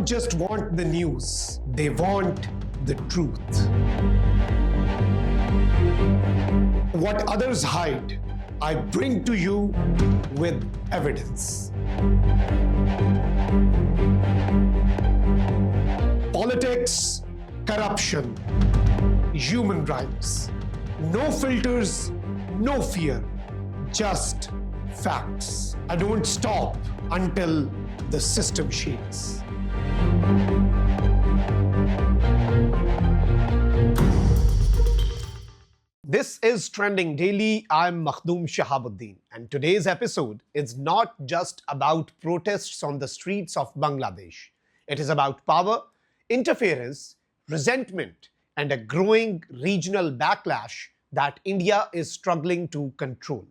don't just want the news, they want the truth. What others hide, I bring to you with evidence. Politics, corruption, human rights. No filters, no fear, just facts. I don't stop until the system shakes. This is Trending Daily. I'm Makhdoom Shahabuddin, and today's episode is not just about protests on the streets of Bangladesh. It is about power, interference, resentment, and a growing regional backlash that India is struggling to control.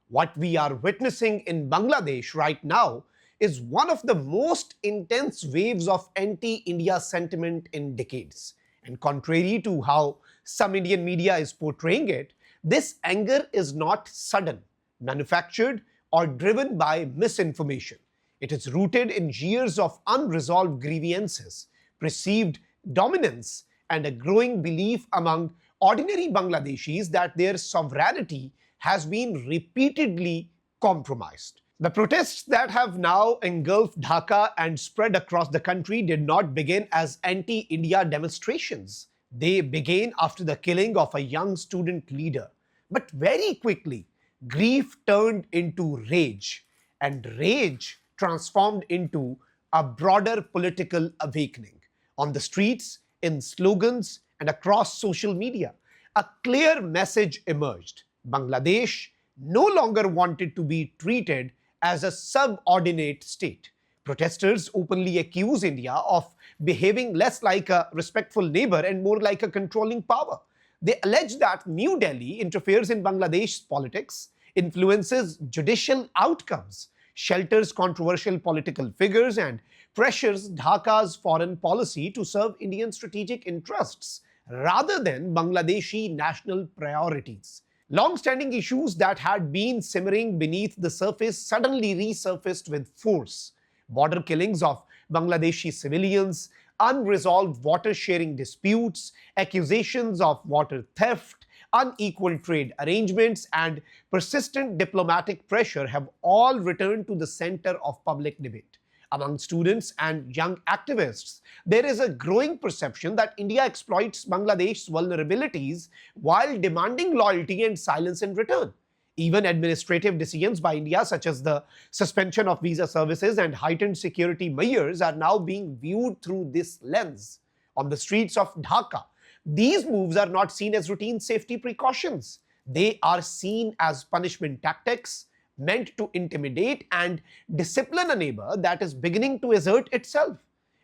What we are witnessing in Bangladesh right now is one of the most intense waves of anti-India sentiment in decades. And contrary to how some Indian media is portraying it, this anger is not sudden, manufactured, or driven by misinformation. It is rooted in years of unresolved grievances, perceived dominance, and a growing belief among ordinary Bangladeshis that their sovereignty has been repeatedly compromised. The protests that have now engulfed Dhaka and spread across the country did not begin as anti-India demonstrations. They began after the killing of a young student leader. But very quickly, grief turned into rage, and rage transformed into a broader political awakening. On the streets, in slogans, and across social media, a clear message emerged. Bangladesh no longer wanted to be treated as a subordinate state. Protesters openly accuse India of behaving less like a respectful neighbor and more like a controlling power. They allege that New Delhi interferes in Bangladesh's politics, influences judicial outcomes, shelters controversial political figures, and pressures Dhaka's foreign policy to serve Indian strategic interests rather than Bangladeshi national priorities. Long-standing issues that had been simmering beneath the surface suddenly resurfaced with force. Border killings of Bangladeshi civilians, unresolved water-sharing disputes, accusations of water theft, unequal trade arrangements, and persistent diplomatic pressure have all returned to the center of public debate. Among students and young activists, there is a growing perception that India exploits Bangladesh's vulnerabilities while demanding loyalty and silence in return. Even administrative decisions by India, such as the suspension of visa services and heightened security measures, are now being viewed through this lens. On the streets of Dhaka, these moves are not seen as routine safety precautions. They are seen as punishment tactics meant to intimidate and discipline a neighbor that is beginning to assert itself.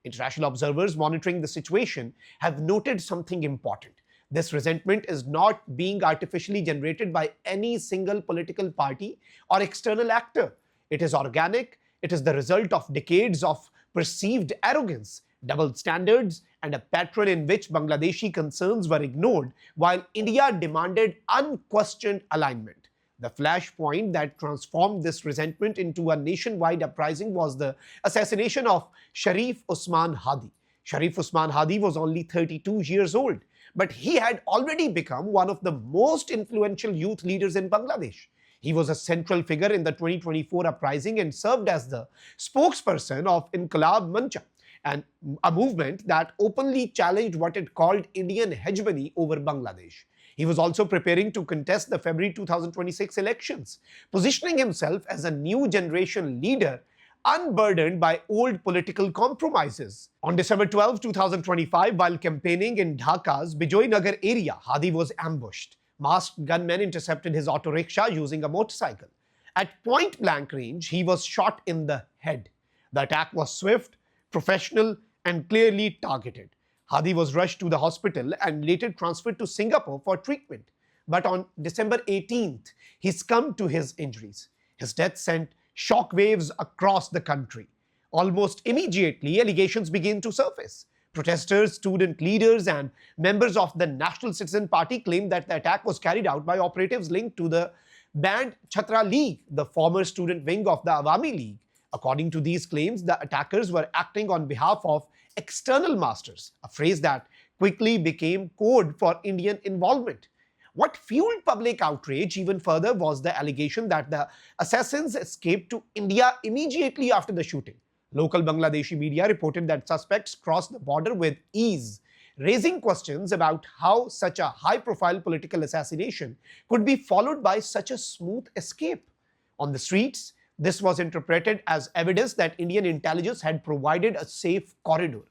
International observers monitoring the situation have noted something important. This resentment is not being artificially generated by any single political party or external actor. It is organic. It is the result of decades of perceived arrogance, double standards, and a pattern in which Bangladeshi concerns were ignored while India demanded unquestioned alignment. The flashpoint that transformed this resentment into a nationwide uprising was the assassination of Sharif Osman Hadi. Sharif Osman Hadi was only 32 years old, but he had already become one of the most influential youth leaders in Bangladesh. He was a central figure in the 2024 uprising and served as the spokesperson of Inqilab Mancha, and a movement that openly challenged what it called Indian hegemony over Bangladesh. He was also preparing to contest the February 2026 elections, positioning himself as a new generation leader unburdened by old political compromises. On December 12, 2025, while campaigning in Dhaka's Bijoy Nagar area, Hadi was ambushed. Masked gunmen intercepted his auto rickshaw using a motorcycle. At point-blank range, he was shot in the head. The attack was swift, professional, and clearly targeted. Hadi was rushed to the hospital and later transferred to Singapore for treatment. But on December 18th, he succumbed to his injuries. His death sent shockwaves across the country. Almost immediately, allegations began to surface. Protesters, student leaders, and members of the National Citizen Party claimed that the attack was carried out by operatives linked to the banned Chhatra League, the former student wing of the Awami League, According to these claims, the attackers were acting on behalf of external masters, a phrase that quickly became code for Indian involvement. What fueled public outrage even further was the allegation that the assassins escaped to India immediately after the shooting. Local Bangladeshi media reported that suspects crossed the border with ease, raising questions about how such a high-profile political assassination could be followed by such a smooth escape. On the streets, this was interpreted as evidence that Indian intelligence had provided a safe corridor.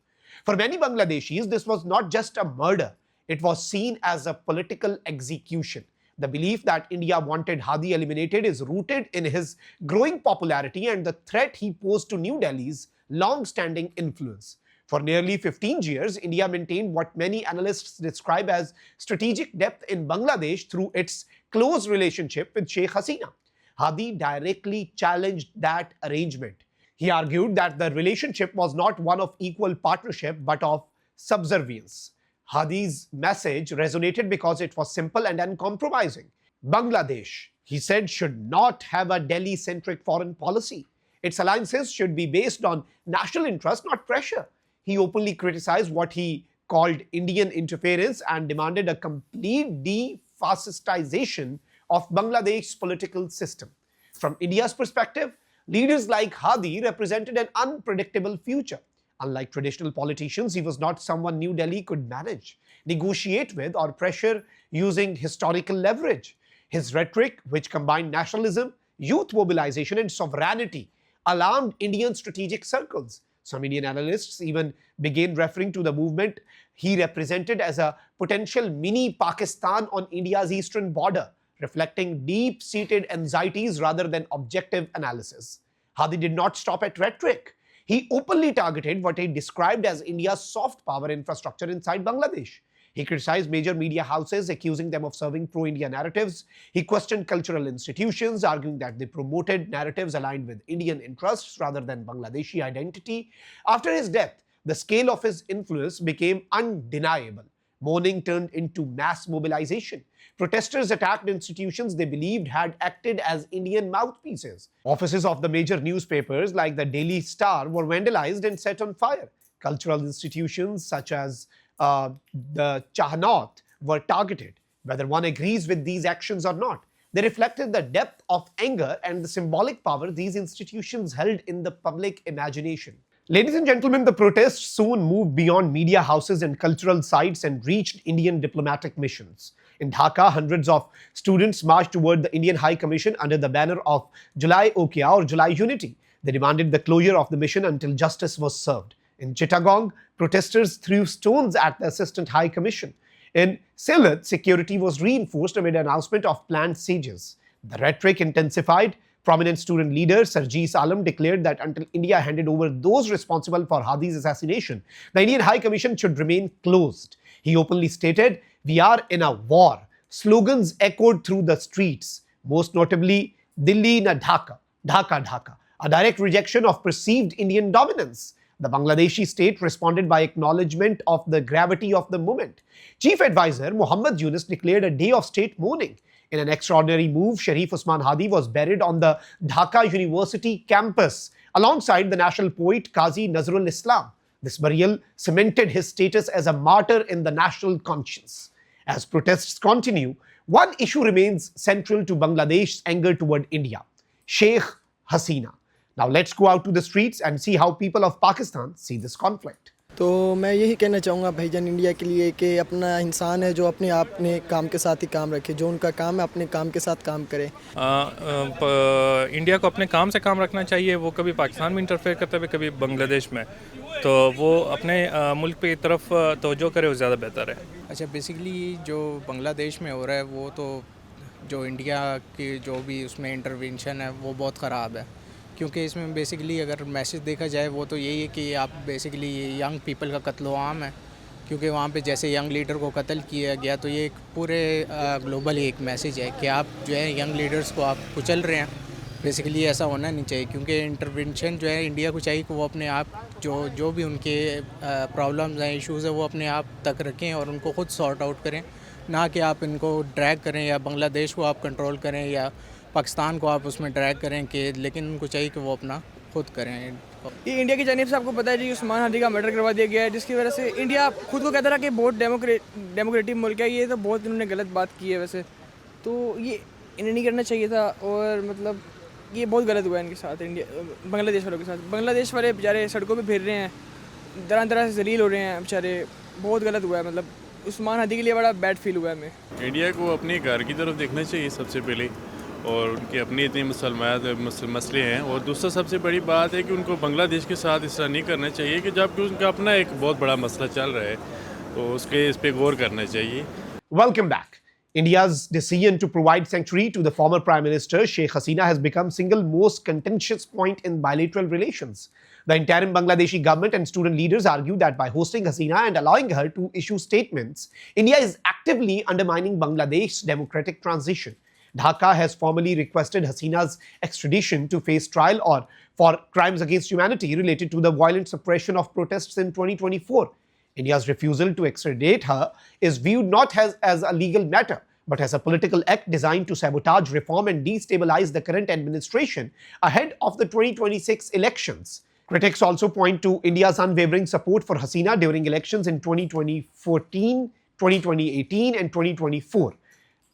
For many Bangladeshis, this was not just a murder, it was seen as a political execution. The belief that India wanted Hadi eliminated is rooted in his growing popularity and the threat he posed to New Delhi's long-standing influence. For nearly 15 years, India maintained what many analysts describe as strategic depth in Bangladesh through its close relationship with Sheikh Hasina. Hadi directly challenged that arrangement. He argued that the relationship was not one of equal partnership but of subservience. Hadi's message resonated because it was simple and uncompromising. Bangladesh, he said, should not have a Delhi-centric foreign policy. Its alliances should be based on national interest, not pressure. He openly criticized what he called Indian interference and demanded a complete de-fascistization of Bangladesh's political system. From India's perspective, leaders like Hadi represented an unpredictable future. Unlike traditional politicians, he was not someone New Delhi could manage, negotiate with, or pressure using historical leverage. His rhetoric, which combined nationalism, youth mobilization, and sovereignty, alarmed Indian strategic circles. Some Indian analysts even began referring to the movement he represented as a potential mini Pakistan on India's eastern border, reflecting deep-seated anxieties rather than objective analysis. Hadi did not stop at rhetoric. He openly targeted what he described as India's soft power infrastructure inside Bangladesh. He criticized major media houses, accusing them of serving pro-India narratives. He questioned cultural institutions, arguing that they promoted narratives aligned with Indian interests rather than Bangladeshi identity. After his death, the scale of his influence became undeniable. Mourning turned into mass mobilization. Protesters attacked institutions they believed had acted as Indian mouthpieces. Offices of the major newspapers like the Daily Star were vandalized and set on fire. Cultural institutions such as the Chahanaught were targeted. Whether one agrees with these actions or not, they reflected the depth of anger and the symbolic power these institutions held in the public imagination. Ladies and gentlemen, the protests soon moved beyond media houses and cultural sites and reached Indian diplomatic missions. In Dhaka, hundreds of students marched toward the Indian High Commission under the banner of Julai Okya or July Unity. They demanded the closure of the mission until justice was served. In Chittagong, protesters threw stones at the Assistant High Commission. In Sylhet, security was reinforced amid an announcement of planned sieges. The rhetoric intensified. Prominent student leader Sarjees Alam declared that until India handed over those responsible for Hadi's assassination, the Indian High Commission should remain closed. He openly stated, "We are in a war." Slogans echoed through the streets, most notably, "Dilli na Dhaka, Dhaka, Dhaka," a direct rejection of perceived Indian dominance. The Bangladeshi state responded by acknowledgement of the gravity of the moment. Chief Advisor Muhammad Yunus declared a day of state mourning. In an extraordinary move, Sharif Osman Hadi was buried on the Dhaka University campus alongside the national poet Qazi Nazrul Islam. This burial cemented his status as a martyr in the national conscience. As protests continue, one issue remains central to Bangladesh's anger toward India: Sheikh Hasina. Now let's go out to the streets and see how people of Pakistan see this conflict. तो मैं यही कहना चाहूँगा भाईजान India के लिए कि अपना इंसान है जो अपने काम के साथ ही काम रखे, जो उनका काम है अपने काम के साथ काम करे। इंडिया को अपने काम से काम रखना चाहिए। वो कभी पाकिस्तान में इंटरफेयर करते हुए कभी बांग्लादेश में, तो वो अपने मुल्क की तरफ तवज्जो करे, वो ज़्यादा बेहतर है। अच्छा, बेसिकली जो बांग्लादेश में हो रहा है वो तो जो इंडिया की जो भी उसमें इंटरवेंशन है वो बहुत ख़राब है, क्योंकि इसमें बेसिकली अगर मैसेज देखा जाए वो तो यही है कि आप बेसिकली यंग पीपल का कत्ल आम है, क्योंकि वहाँ पे जैसे यंग लीडर को कत्ल किया गया तो ये एक पूरे ग्लोबल एक मैसेज है कि आप जो है यंग लीडर्स को आप कुचल रहे हैं। बेसिकली ऐसा होना नहीं चाहिए, क्योंकि इंटरवेंशन जो है इंडिया को चाहिए कि वो अपने आप जो भी उनके प्रॉब्लम्स हैं, इश्यूज़ हैं, वो अपने आप तक रखें और उनको ख़ुद सॉर्ट आउट करें, ना कि आप इनको ड्रैग करें या बांग्लादेश को आप कंट्रोल करें या पाकिस्तान को आप उसमें ड्रैग करें कि, लेकिन उनको चाहिए कि वो अपना खुद करें। ये इंडिया की जानिब से आपको पता है जी उस्मान हादी का मर्डर करवा दिया गया है, जिसकी वजह से इंडिया खुद को कहता रहा कि बहुत डेमोक्रेटिक मुल्क है। ये तो बहुत इन्होंने गलत बात की है वैसे, तो ये इन्हें नहीं करना चाहिए था। और मतलब ये बहुत गलत हुआ है इनके साथ, इंडिया बांग्लादेश वालों के साथ। बांग्लादेश वाले बेचारे सड़कों पे फिर रहे हैं, तरह तरह से जलील हो रहे हैं बेचारे, बहुत गलत हुआ है। मतलब उस्मान हादी के लिए बड़ा बैड फील हुआ है हमें। इंडिया को अपने घर की तरफ देखना चाहिए सबसे पहले, और उनके अपनी इतनी मसले हैं। और दूसरा सबसे बड़ी बात है कि उनको बांग्लादेश के साथ इस तरह नहीं करना चाहिए कि जबकि उनका अपना एक बहुत बड़ा मसला चल रहा है, तो उसके इस पर गौर करना चाहिए। Welcome back. India's decision to provide sanctuary to the former Prime Minister Sheikh Hasina has become single most contentious point in bilateral relations. The interim Bangladeshi government and student leaders argue that by hosting Hasina and allowing her to issue statements, India is actively undermining Bangladesh's democratic transition. Dhaka has formally requested Hasina's extradition to face trial or for crimes against humanity related to the violent suppression of protests in 2024. India's refusal to extradite her is viewed not as a legal matter, but as a political act designed to sabotage reform and destabilize the current administration ahead of the 2026 elections. Critics also point to India's unwavering support for Hasina during elections in 2014, 2018, and 2024,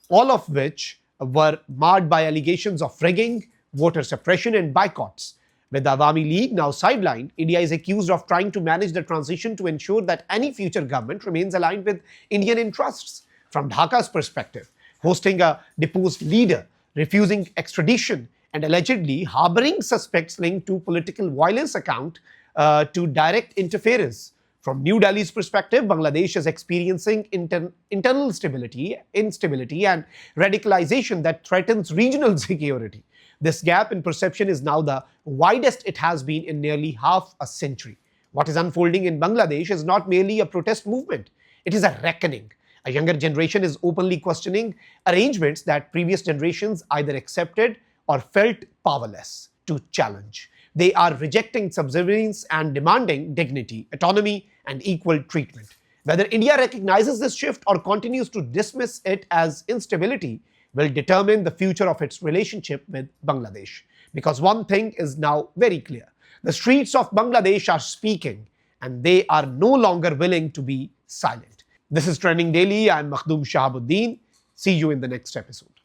all of which were marred by allegations of rigging, voter suppression, and boycotts. With the Awami League now sidelined, India is accused of trying to manage the transition to ensure that any future government remains aligned with Indian interests. From Dhaka's perspective, hosting a deposed leader, refusing extradition, and allegedly harboring suspects linked to political violence account to direct interference. From New Delhi's perspective, Bangladesh is experiencing internal instability, and radicalization that threatens regional security. This gap in perception is now the widest it has been in nearly half a century. What is unfolding in Bangladesh is not merely a protest movement, it is a reckoning. A younger generation is openly questioning arrangements that previous generations either accepted or felt powerless to challenge. They are rejecting subservience and demanding dignity, autonomy, and equal treatment. Whether India recognizes this shift or continues to dismiss it as instability will determine the future of its relationship with Bangladesh. Because one thing is now very clear: the streets of Bangladesh are speaking, and they are no longer willing to be silent. This is Trending Daily. I'm Makhdoom Shahabuddin. See you in the next episode.